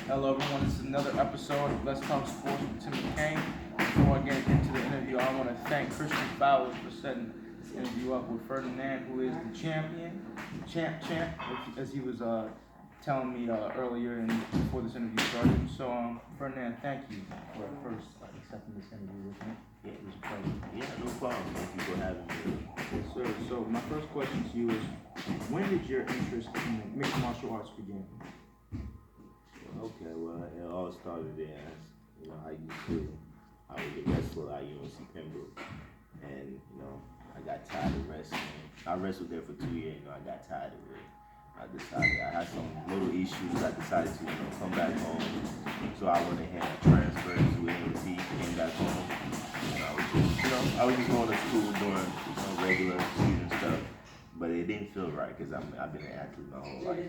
Hello, everyone. This is another episode of Let's Talk Sports with Tim McKain. Before I get into the interview, I want to thank Christian Fowles for setting this interview up with Ferdinand, who is the champion, champ, as he was telling me earlier before this interview started. So, Ferdinand, thank you for first accepting this interview with me. Yeah, It was a pleasure. yeah, no problem. Thank you for having me. Yes, sir. So, my first question to you is, when did your interest in the mixed martial arts begin? Okay, well, it all started as, I was a wrestler at UNC Pembroke, and, I got tired of wrestling. I wrestled there for 2 years, I got tired of it. I had some little issues. I decided to, come back home. So I went ahead and transferred to A&T, came back home. And I was just going to school doing regular student stuff, but it didn't feel right because I've been an athlete my whole life,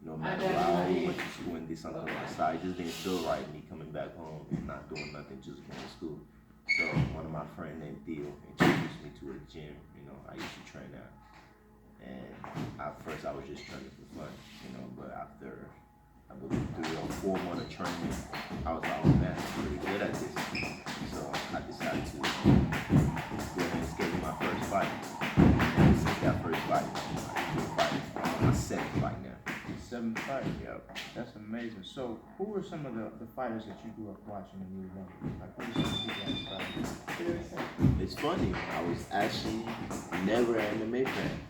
no matter what, I always went to school and did something on the side. It just didn't feel right me coming back home and not doing nothing, just going to school. So one of my friends named Theo introduced me to a gym, I used to train at. And at first I was just training for fun, but after I believe 3 or 4 months of training, I was like, oh man, I'm pretty good at this. So I decided to go ahead and schedule my first fight. And since that first fight, I'm on my 7th fight now. 7th fight. Yep. That's amazing. So, who were some of the fighters that you grew up watching when you were young? Like, who were some people that inspired you? It's funny, I was actually never an MMA fan.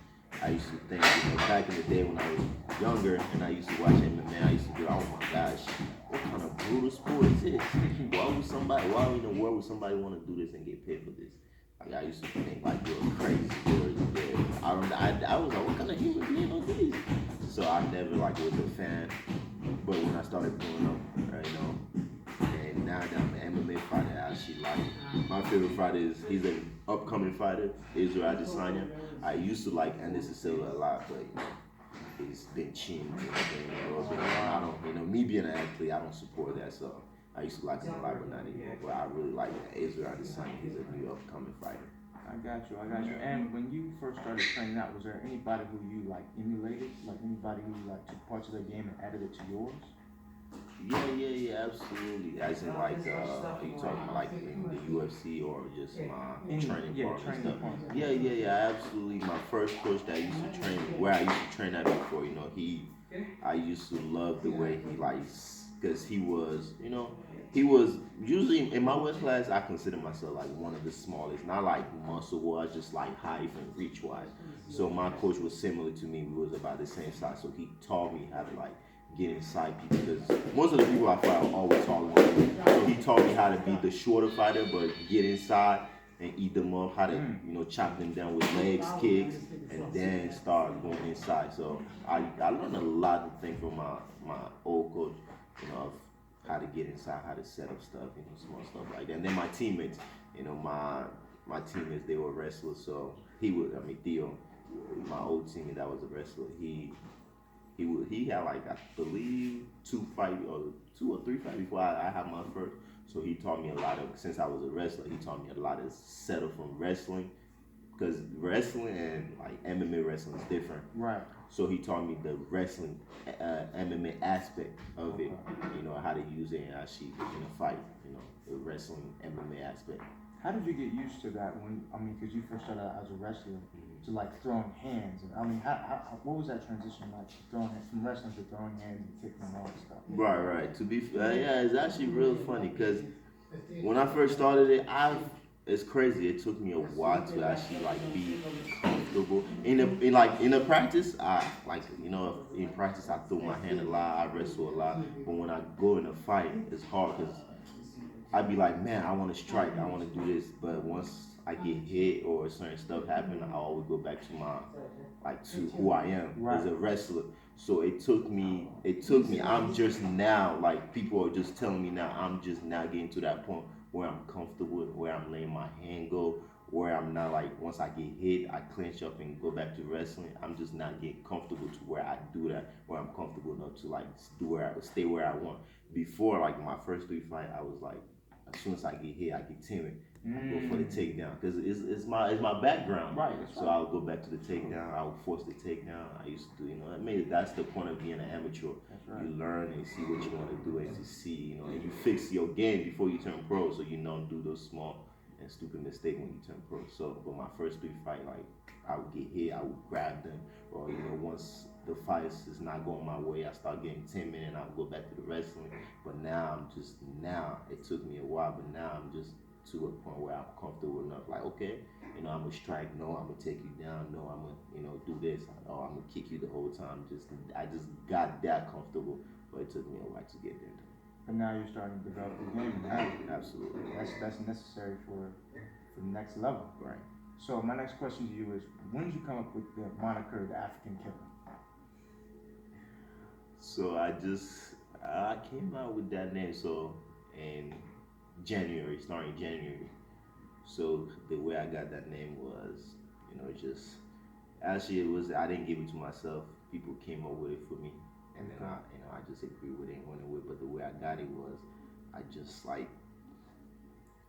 I used to think, back in the day when I was younger and I used to watch MMA, I used to be like, oh my gosh, what kind of brutal sport is this? Why in the world would somebody want to do this and get paid for this? Like, I used to think like they were crazy. I was like, what kind of human being are these? So I never was a fan. But when I started growing up, and now that I'm an MMA fighter, I actually like it. My favorite fighter he's an upcoming fighter, Israel Adesanya. I used to like Anderson Silva a lot, but he's been changed. I don't, me being an athlete, I don't support that. So I used to like him a lot, but not anymore. But I really like Israel Adesanya. He's a new upcoming fighter. I got you. And when you first started training out, was there anybody who you emulated? Like anybody who took parts of their game and added it to yours? Yeah, absolutely. As in are you talking about in the UFC or just my training partner and stuff? Yeah, absolutely. My first coach that I used to train, where I used to train at before, I used to love the way he because he was usually in my weight class. I consider myself one of the smallest, not muscle wise, just height and reach wise. So my coach was similar to me. We was about the same size, so he taught me how to get inside people because most of the people I fight are always taller than me. So he taught me how to be the shorter fighter, but get inside and eat them up, how to chop them down with legs, kicks, and then start going inside. So I learned a lot of things from my old coach, of how to get inside, how to set up stuff, small stuff like that. And then my teammates, my teammates, they were wrestlers. So Theo, my old teammate that was a wrestler, he had I believe 2 or 3 fights before I had my first. So he taught me a lot since I was a wrestler, he taught me a lot of setup from wrestling. Because wrestling and MMA wrestling is different. Right. So he taught me the wrestling MMA aspect of it, how to use it and actually in a fight, the wrestling MMA aspect. How did you get used to that because you first started out as a wrestler to throwing hands? And what was that transition like, from wrestling to throwing hands and kicking and all that stuff? Right. To be fair, it's actually real funny because when I first started it, it's crazy. It took me a while to actually be comfortable. In a practice, in practice I throw my hand a lot, I wrestle a lot. But when I go in a fight, it's hard because I'd be like, man, I want to strike, I want to do this. But once I get hit or certain stuff happen, I always go back to to who I am as a wrestler. So it took me. I'm just now people are just telling me now. I'm just now getting to that point where I'm comfortable, where I'm letting my hand go, where I'm not once I get hit, I clench up and go back to wrestling. I'm just not getting comfortable to where I do that, where I'm comfortable enough to stay where I want. Before my first 3 fights, I was as soon as I get hit, I get timid. I go for the takedown because it's my background. Right. So I'll go back to the takedown. I'll force the takedown. I used to, I mean, that's the point of being an amateur. Right. You learn and see what you want to do and to see, and you fix your game before you turn pro, so you don't do those small and stupid mistakes when you turn pro. So, but my first big fight, like I would get hit, I would grab them, or once the fight is not going my way, I start getting timid and I'll go back to the wrestling. But now now it took me a while, but now I'm just to a point where I'm comfortable enough. Like, okay, I'm gonna strike. No, I'm gonna take you down. No, I'm gonna, do this. Oh, I'm gonna kick you the whole time. I just got that comfortable, but it took me a while to get there. But now you're starting to develop the game now. Absolutely. That's necessary for the next level. Right. So my next question to you is, when did you come up with the moniker the African Killer? So I came out with that name in January, starting January. So the way I got that name was, just actually I didn't give it to myself. People came up with it for me, and then I just agreed with it and went with it. But the way I got it was, I just like.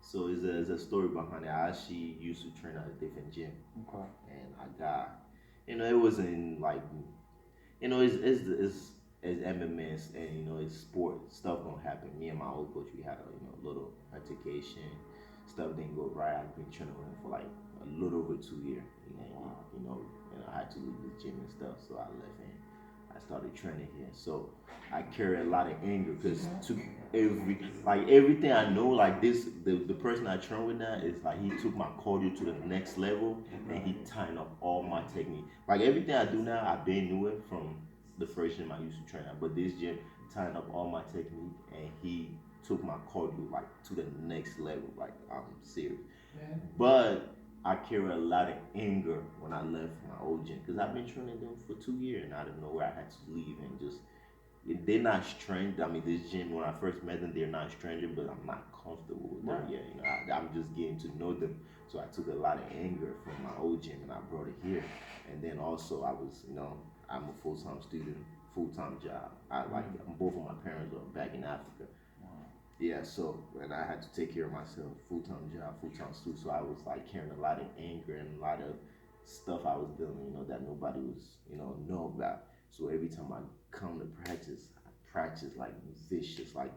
So there's a story behind it. I actually used to train at a different gym, and I got, it wasn't like, it's MMA and it's sport, stuff gonna happen. Me and my old coach, we had a little altercation. Stuff didn't go right. I've been training with him for like a little over 2 years. And I had to leave the gym and stuff, so I left and I started training here. So I carry a lot of anger because everything I know, like this, the person I train with now is like he took my cardio to the next level and he tightened up all my technique. Like everything I do now, I've been knew it from the first gym I used to train at, but this gym tightened up all my technique and he took my cardio like to the next level. Like I'm serious. But I carry a lot of anger when I left my old gym because I've been training them for 2 years and out of nowhere I had to leave and just they're not strange. I mean, this gym when I first met them, they're not stranger, but I'm not comfortable with them yet. I'm just getting to know them. So I took a lot of anger from my old gym and I brought it here. And then also I was, I'm a full-time student, full-time job. Both of my parents are back in Africa. Yeah, so and I had to take care of myself, full-time job, full-time student. So I was like carrying a lot of anger and a lot of stuff I was doing, that nobody was, know about. So every time I come to practice, I practice like vicious, like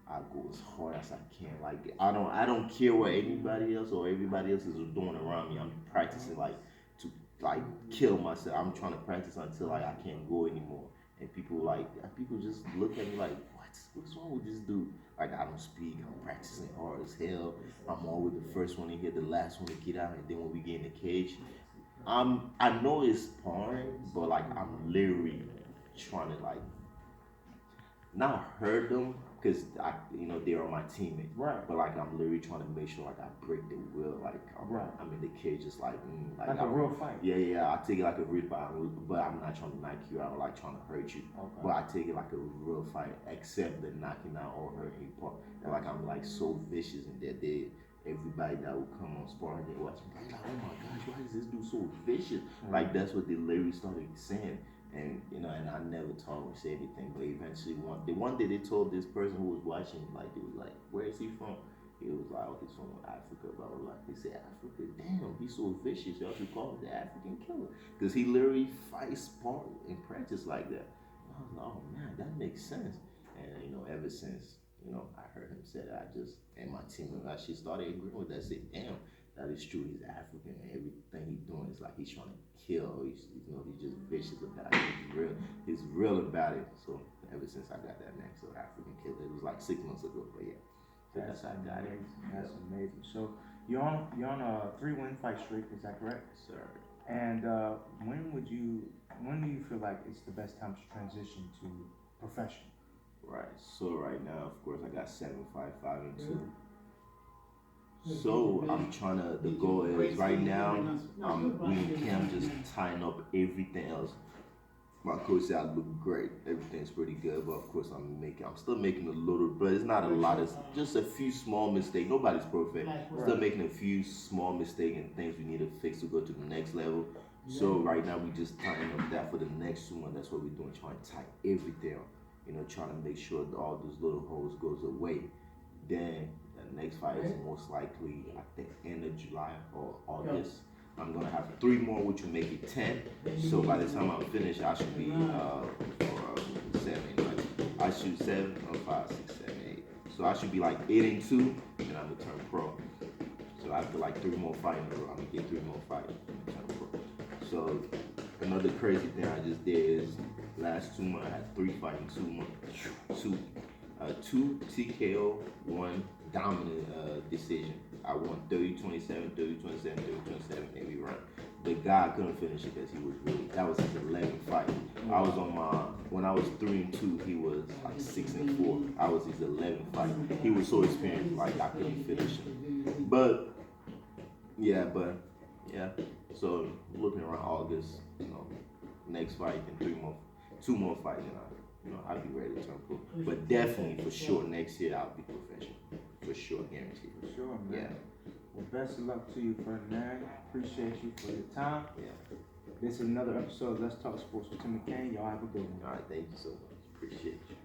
I go as hard as I can. Like I don't care what anybody else or everybody else is doing around me. I'm practicing like to kill myself. I'm trying to practice until I can't go anymore. And people just look at me like, what's wrong with this dude? Like I don't speak, I'm practicing hard as hell. I'm always the first one to hit, the last one to get out, and then when we get in the cage, I know it's sparring, but like I'm literally trying to not hurt them because they are my teammates. Right. But like I'm literally trying to make sure I break the will. I'm in the cage just like a real fight. Yeah. I take it like a real fight, but I'm not trying to knock you out or like trying to hurt you. Okay. But I take it like a real fight, except the knocking out or hurting part. And like I'm like so vicious and that everybody that would come on sparring, they watch me like, oh my gosh, why is this dude so vicious? Mm-hmm. Like that's what they literally started saying. And and I never told or said anything, but eventually the one day they told this person who was watching, like it was like, where is he from? He was like, oh, he's from Africa, blah blah blah. He said, Africa, damn, he's so vicious. Y'all should call him the African Killer, because he literally fights sport in practice like that. And I was like, oh man, that makes sense. And ever since I heard him say that, and my team actually started agreeing with that. I said, damn, that is true. He's African, and everything he's doing is like he's trying to kill. He's just vicious about it. He's real about it. So ever since I got that name, so African Killer, it was like 6 months ago. But yeah, that's how I got it. That's amazing. So you're on a 3-win fight streak. Is that correct? Yes, sir. And when do you feel like it's the best time to transition to profession? Right. So right now, of course, I got 7-5, 5-2. So I'm trying to. The goal is right now. We in camp just tying up everything else. My coach said I look great. Everything's pretty good, but of course I'm still making a little, but it's not a lot. It's just a few small mistakes. Nobody's perfect. Still making a few small mistakes and things we need to fix to go to the next level. So right now we just tying up that for the next 2 months. That's what we're doing, trying to tie everything up. Trying to make sure that all those little holes goes away. Then next fight is most likely I think end of July or August. I'm gonna have 3 more, which will make it 10. So by the time I'm finished, I should be 7, 9. I shoot 7, 5, 6, 7, 8. So I should be like 8-2, and I'm gonna turn pro. So after like 3 more fights in a row, I'm gonna get 3 more fights and turn pro. So another crazy thing I just did is last 2 months I had 3 fights in 2 months. 2 TKO, 1 dominant decision. I won 30-27, 30-27, 30-27 every round. The guy couldn't finish it because he was really, that was his 11th fight. I was on when I was 3-2, he was like 6-4. I was his 11th fight. He was so experienced, like I couldn't finish him. But yeah. So looking around August, next fight and 2 more fights, and I'll be ready to turn pro. But definitely, for sure, next year I'll be professional. For sure, guaranteed. For sure, man. Yeah. Well, best of luck to you, Ferdinand. Appreciate you for your time. Yeah. This is another episode of Let's Talk Sports with Tim McKain. Y'all have a good one. All right, thank you so much. Appreciate you.